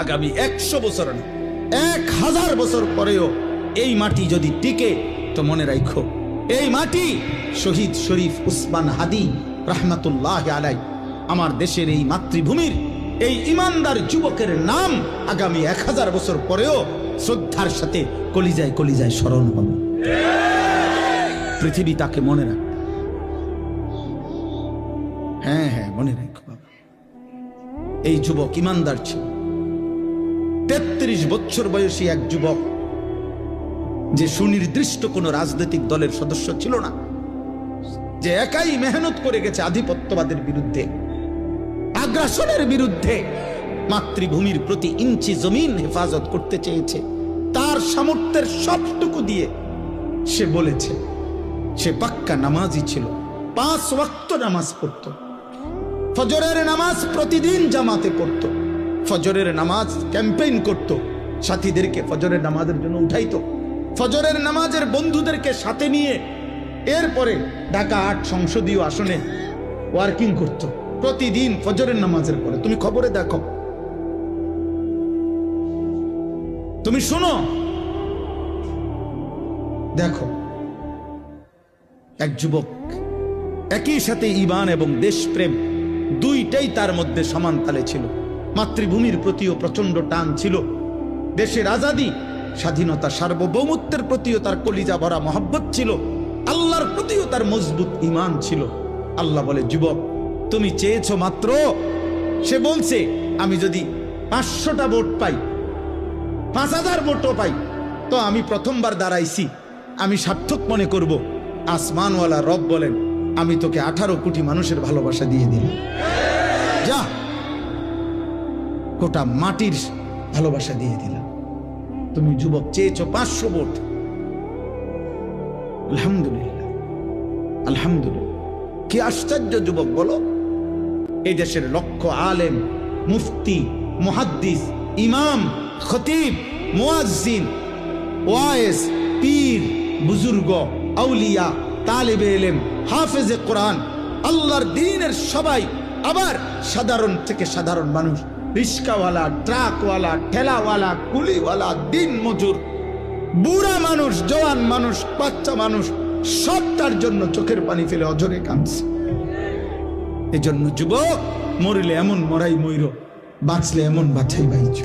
আগামী 100 বছর না, 1000 বছর পরেও এই মাটি যদি টিকে, তো মনে রাখো এই মাটি শহীদ শরীফ উসমান হাদি রহমাতুল্লাহ আলাই আমার দেশের এই মাতৃভূমির এই ইমানদার যুবকের নাম আগামী 1000 বছর পরেও শ্রদ্ধার সাথে কলিজায় কলিজায় স্মরণ হবে। পৃথিবী তাকে মনে রাখবে। হ্যাঁ হ্যাঁ, মনে রাখো বাবা, এই যুবক ইমানদার ছিল। 33 বছর বয়সী এক যুবক, যে সুনির্দিষ্ট কোন রাজনৈতিক দলের সদস্য ছিল না, যে একাই মেহনত করে গেছে আধিপত্যবাদের বিরুদ্ধে, আগ্রাসনের বিরুদ্ধে, মাতৃভূমির প্রতি ইঞ্চি জমিন হেফাজত করতে চেয়েছে। তার সামর্থ্যের সবটুকু দিয়ে সে বলেছে, সে পাক্কা নামাজি ছিল, 5 ওয়াক্ত নামাজ পড়ত, ফজরের নামাজ প্রতিদিন জামাতে পড়ত, ফজরের নামাজ ক্যাম্পেইন করত, সাথীদেরকে ফজরের নামাজের জন্য উঠাইতো, ফজরের নামাজের বন্ধুদেরকে সাথে নিয়ে এরপরে ঢাকা 8 সংসদীয় আসনে ওয়ার্কিং করত প্রতিদিন ফজরের নামাজের পরে। তুমি খবরে দেখো, তুমি শোনো, দেখো এক যুবক, একই সাথে ঈমান এবং দেশপ্রেম দুইটাই তার মধ্যে সমান তালে ছিল। মাতৃভূমির প্রতিও প্রচন্ড টান ছিল, দেশের আজাদী স্বাধীনতা সার্বভৌমত্বের প্রতিও তার কলিজা ভরা মহব্বত ছিল, আল্লাহর প্রতিও তার মজবুত ঈমান ছিল। আল্লাহ বলে, যুবক তুমি চেয়েছো মাত্র, সে বলছে আমি যদি 500টা ভোট পাই, 5000 ভোটও পাই, তো আমি প্রথমবার দাঁড়াইছি, আমি সার্থক মনে করব। আসমানওয়ালা রব বলেন, আমি তোকে 18 কোটি মানুষের ভালোবাসা দিয়ে দিলাম, যা, গোটা মাটির ভালোবাসা দিয়ে দিলাম। তুমি যুবক চেয়েছো 500 ভোট, আলহামদুলিল্লাহ, আলহামদুলিল্লাহ। কি আশ্চর্য যুবক বলো, এই দেশের লক্ষ আলেম, মুফতি, মুহাদ্দিস, ইমাম, খতিব, মুয়াজ্জিন, ওয়াইজ, পীর, বুজুর্গ, আউলিয়া, তালেবে ইলম, হাফেজে কোরআন, আল্লাহর দ্বীনের সবাই, আবার সাধারণ থেকে সাধারণ মানুষ, রিস্কাওয়ালা, ট্রাকওয়ালা, ঠেলাওয়ালা, কুলিওয়ালা, দিন মজুর, বুড়া মানুষ, জওয়ান মানুষ, বাচ্চা মানুষ, সব তার জন্য চোখের পানি ফেলে অঝরে কাঁদছে। এজন্য যুবক, মরলে এমন মরাই মইর, বাঁচলে এমন বাছাই বাইছ।